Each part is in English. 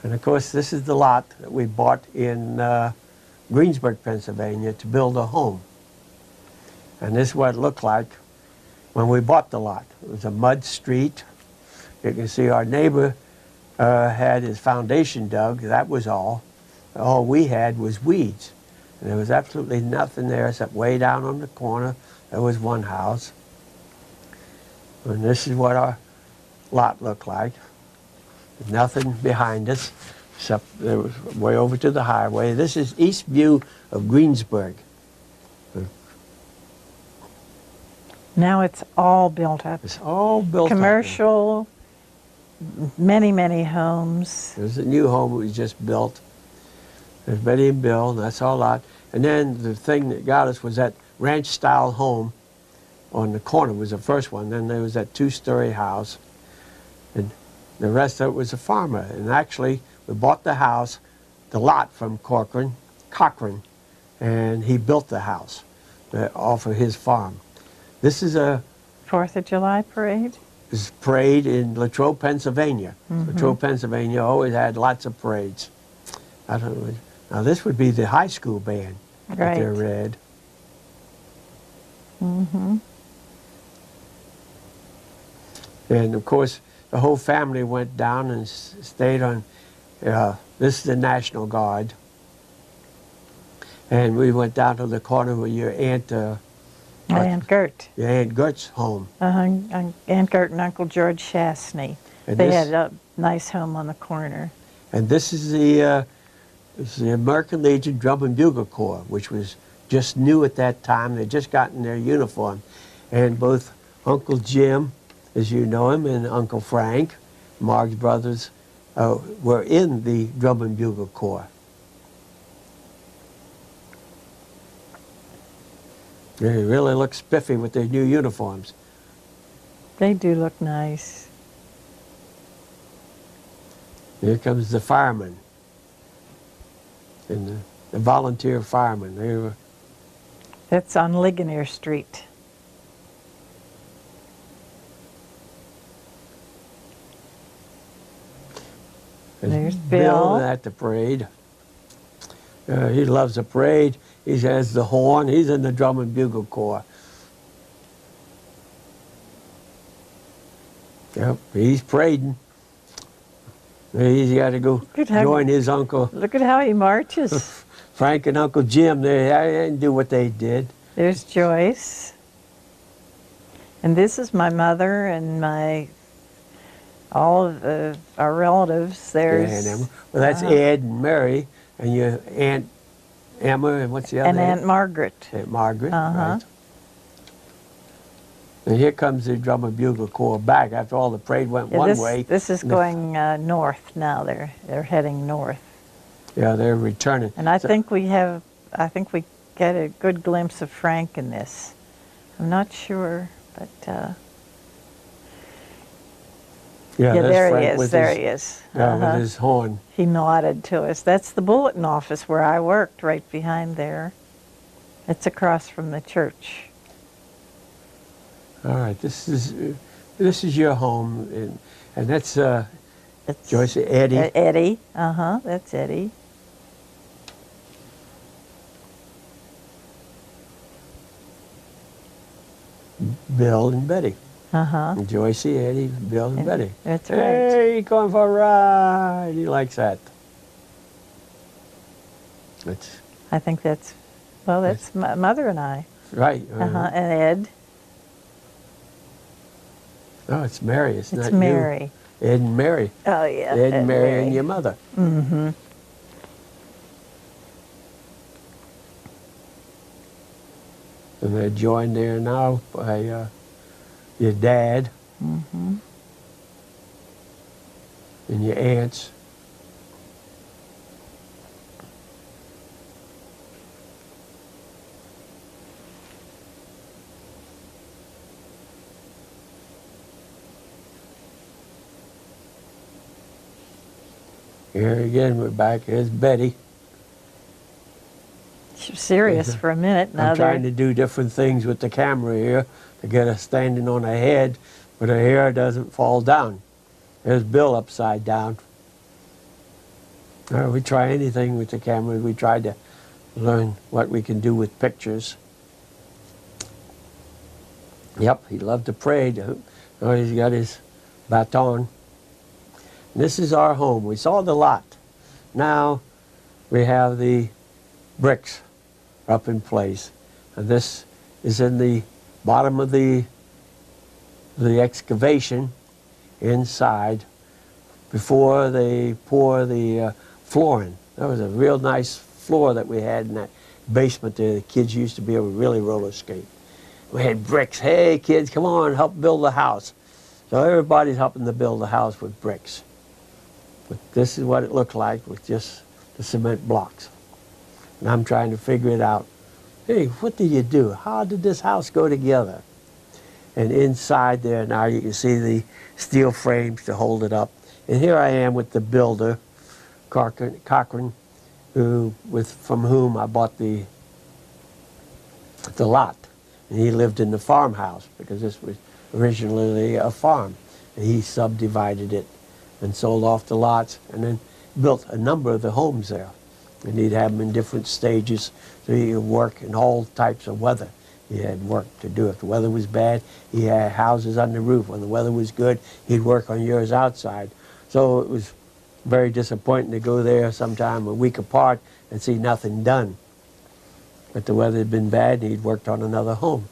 And of course, this is the lot that we bought in Greensburg, Pennsylvania, to build a home. And this is what it looked like when we bought the lot. It was a mud street. You can see our neighbor had his foundation dug. That was all. All we had was weeds. And there was absolutely nothing there except way down on the corner. There was one house. And this is what our lot looked like. Nothing behind us, except there was way over to the highway. This is east view of Greensburg. Now it's all built up. It's all built Commercial, many, many homes. There's a new home we just built. There's Betty and Bill, and that's our lot. And then the thing that got us was that ranch-style home on the corner was the first one. Then there was that two-story house. And the rest of it was a farmer. And actually, we bought the house, the lot from Cochran, and he built the house off of his farm. This is a 4th of July parade? This parade in Latrobe, Pennsylvania. Latrobe, Pennsylvania always had lots of parades. I don't know. Now this would be the high school band that they're red. And of course, the whole family went down and stayed on, this is the National Guard. And we went down to the corner where your aunt... Aunt Gert. Your Aunt Gert's home. Aunt Gert and Uncle George Chastney. And they had a nice home on the corner. And this is the American Legion Drum and Bugle Corps, which was just new at that time. They'd just gotten their uniform. And both Uncle Jim, as you know him, and Uncle Frank, Mark's brothers, were in the Drum and Bugle Corps. They really look spiffy with their new uniforms. They do look nice. Here comes the firemen and the volunteer firemen. They were. That's on Ligonier Street. There's Bill. At the parade. He loves the parade. He has the horn. He's in the Drum and Bugle Corps. Yep, he's parading. He's got to go join his uncle. Look at how he marches. Frank and Uncle Jim, they didn't do what they did. There's Joyce. And this is my mother and all of our relatives. There's Emma. Well, that's Ed and Mary, and your Aunt Emma, and what's the other name? And Aunt Margaret. Aunt Margaret, right. And here comes the Drum and Bugle Corps back after all the parade went one way. This is going north now. They're heading north. Yeah, they're returning. And I think we get a good glimpse of Frank in this. I'm not sure, but yeah, there Frank he is. There he is. With his horn. He nodded to us. That's the bulletin office where I worked, right behind there. It's across from the church. All right, this is your home, and that's Joyce, Eddie. Eddie, that's Eddie. Bill and Betty. And Joyce, Eddie, Bill, and Betty. That's right. Hey, going for a ride. He likes that. I think that's my mother and I. Right. And Ed. Oh, it's Mary. It's not Mary. You. Ed and Mary. Oh, yeah. Ed and Mary and your mother. And they're joined there now by your dad and your aunts. Here again, we're back. Here's Betty. She was serious for a minute. Now I'm trying to do different things with the camera here to get her standing on her head, but her hair doesn't fall down. There's Bill upside down. We try anything with the camera. We try to learn what we can do with pictures. Yep, he loved to pray. Oh, he's got his baton. This is our home. We saw the lot. Now we have the bricks up in place. And this is in the bottom of the excavation inside before they pour the flooring. That was a real nice floor that we had in that basement there. The kids used to be able to really roller skate. We had bricks. Hey, kids, come on, help build the house. So everybody's helping to build the house with bricks. But this is what it looked like with just the cement blocks. And I'm trying to figure it out. Hey, what did you do? How did this house go together? And inside there now you can see the steel frames to hold it up. And here I am with the builder, Cochran, from whom I bought the lot. And he lived in the farmhouse because this was originally a farm. And he subdivided it and sold off the lots and then built a number of the homes there. And he'd have them in different stages so he could work in all types of weather. He had work to do. If the weather was bad, he had houses on the roof. When the weather was good, he'd work on yours outside. So it was very disappointing to go there sometime a week apart and see nothing done. But the weather had been bad and he'd worked on another home.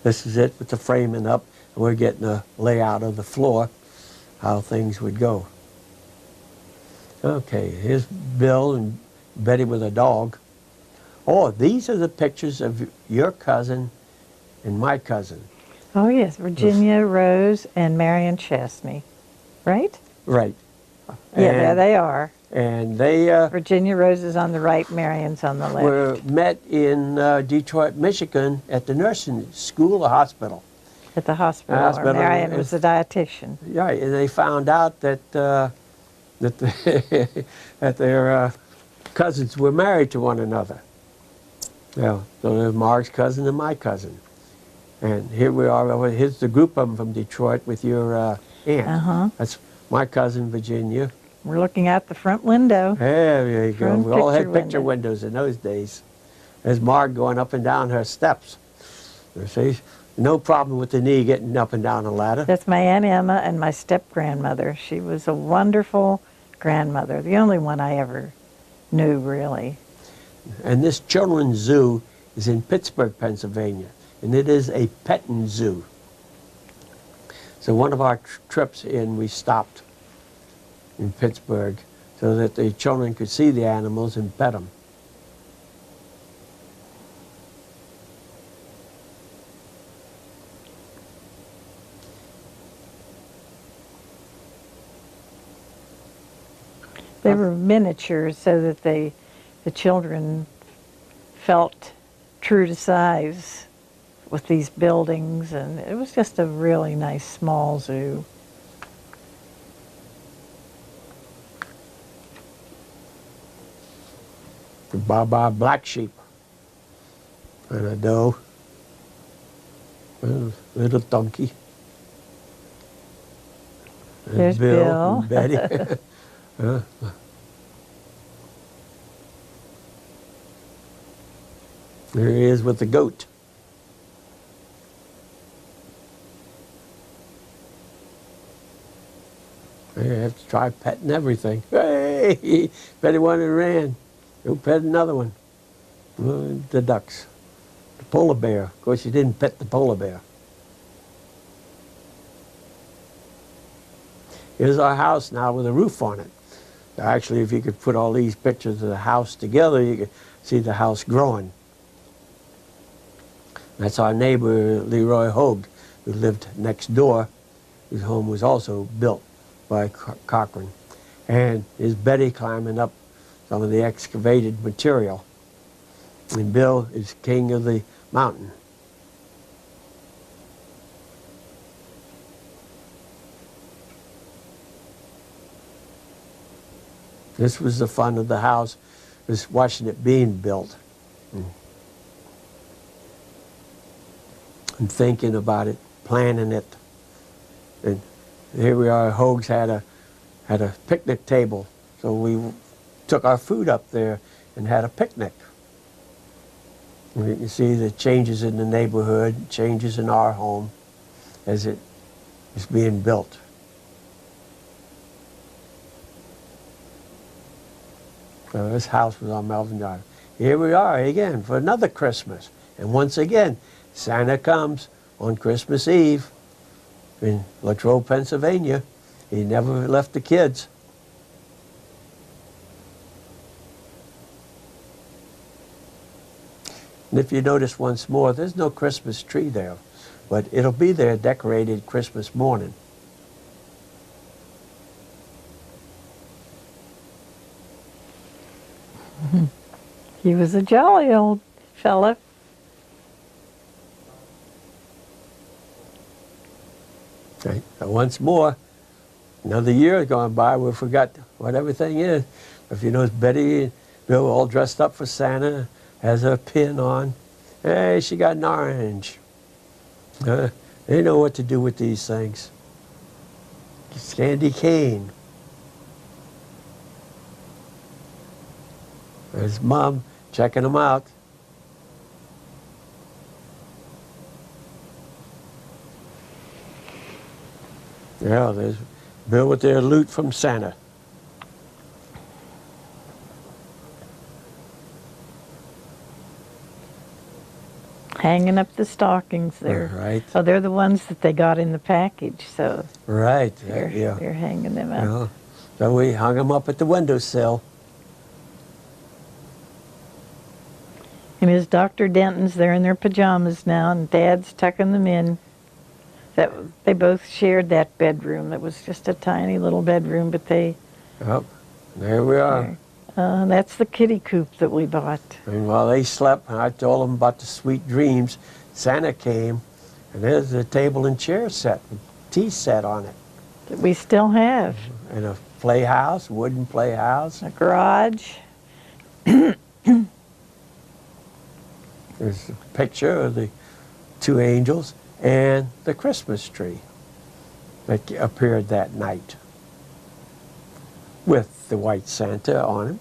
This is it with the framing up, and we're getting a layout of the floor, how things would go. Okay, here's Bill and Betty with a dog. Oh, these are the pictures of your cousin and my cousin. Oh, yes, Virginia Rose and Marion Chesney, right? Right. Yeah, there they are. And they Virginia Rose is on the right, Marion's on the left. were met in Detroit, Michigan at the nursing school or hospital. At the hospital, where Marion was the dietitian. Right, and they found out that that their cousins were married to one another. Yeah, so there's Mark's cousin and my cousin. And here we are, here's the group of them from Detroit with your aunt. Uh-huh. That's my cousin, Virginia. We're looking out the front window. There you go. Front We all had picture picture window. windows in those days. There's Mark going up and down her steps. You see, no problem with the knee getting up and down a ladder. That's my Aunt Emma and my step-grandmother. She was a wonderful grandmother, the only one I ever knew, really. And this children's zoo is in Pittsburgh, Pennsylvania, and it is a petting zoo. So one of our trips in, we stopped in Pittsburgh so that the children could see the animals and pet them. They were miniatures so that the children felt true to size with these buildings, and it was just a really nice small zoo. The Baba black sheep and a doe, a little donkey. And There's Bill. And Betty. There he is with the goat. You have to try petting everything. Hey, Betty went and ran. Go pet another one. The ducks. The polar bear. Of course, you didn't pet the polar bear. Here's our house now with a roof on it. Actually, if you could put all these pictures of the house together, you could see the house growing. That's our neighbor, Leroy Hogue, who lived next door, whose home was also built by Cochran. And here's Betty climbing up some of the excavated material. And Bill is king of the mountain. This was the fun of the house, was watching it being built. And thinking about it, planning it. And here we are, Hogue's had a picnic table So we took our food up there and had a picnic. And you can see the changes in the neighborhood, changes in our home as it is being built. So this house was on Melvin Drive. Here we are again for another Christmas. And once again, Santa comes on Christmas Eve in Latrobe, Pennsylvania. He never left the kids. And if you notice once more, there's no Christmas tree there, but it'll be there decorated Christmas morning. He was a jolly old fella. Okay. So once more, another year has gone by, we forgot what everything is. If you notice, Betty and Bill all dressed up for Santa, has a pin on. Hey, she got an orange. They know what to do with these things. It's candy cane. There's Mom checking them out. Yeah, there's Bill with their loot from Santa. Hanging up the stockings there. Right. Oh, they're the ones that they got in the package, so Right. they're hanging them up. Yeah. So we hung them up at the windowsill. And his Dr. Denton's, they're in their pajamas now, and Dad's tucking them in. They both shared that bedroom. It was just a tiny little bedroom, but they... Yep. There we are. That's the kitty coop that we bought. And while they slept, and I told them about the sweet dreams, Santa came, and there's a table and chair set, with tea set on it. That we still have. And a playhouse, wooden playhouse. A garage. There's a picture of the two angels and the Christmas tree that appeared that night with the white Santa on it.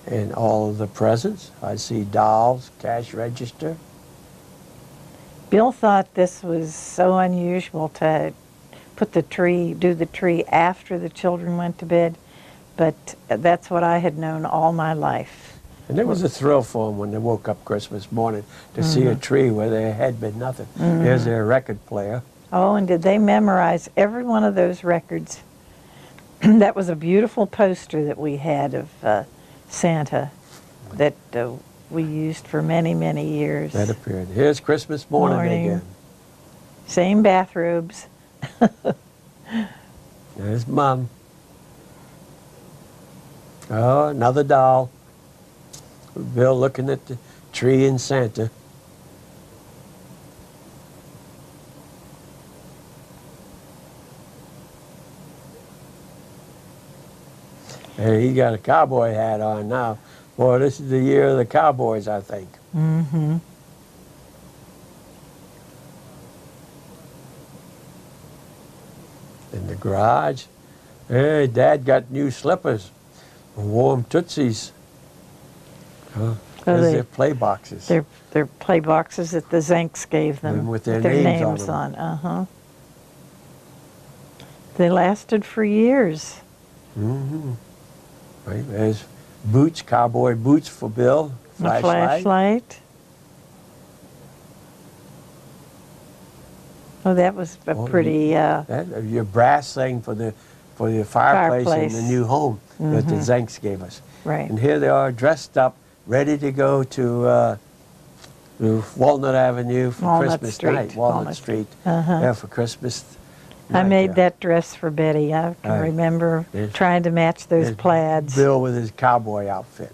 And all of the presents. I see dolls, cash register. Bill thought this was so unusual to put the tree, do the tree after the children went to bed, but that's what I had known all my life. And it was a thrill for them when they woke up Christmas morning to see a tree where there had been nothing. There's their record player. Oh, and did they memorize every one of those records? That was a beautiful poster that we had of Santa that we used for many, many years. That appeared. Here's Christmas morning again. Same bathrobes. There's Mom. Oh, another doll. Bill looking at the tree and Santa. Hey, he got a cowboy hat on now. Boy, this is the year of the cowboys, I think. Mm-hmm. In the garage. Hey, Dad got new slippers. Warm Tootsies. There's their play boxes. They're play boxes that the Zanks gave them. And with their names on. They lasted for years. Mm-hmm. Right, there's boots, cowboy boots for Bill. A flashlight. Oh, that was a pretty... your brass thing for the fireplace in the new home that the Zanks gave us. Right. And here they are dressed up, ready to go to Walnut Avenue for Christmas night. Walnut Street. Yeah, for Christmas night. I made that dress for Betty. I can remember trying to match those plaids. Bill with his cowboy outfit.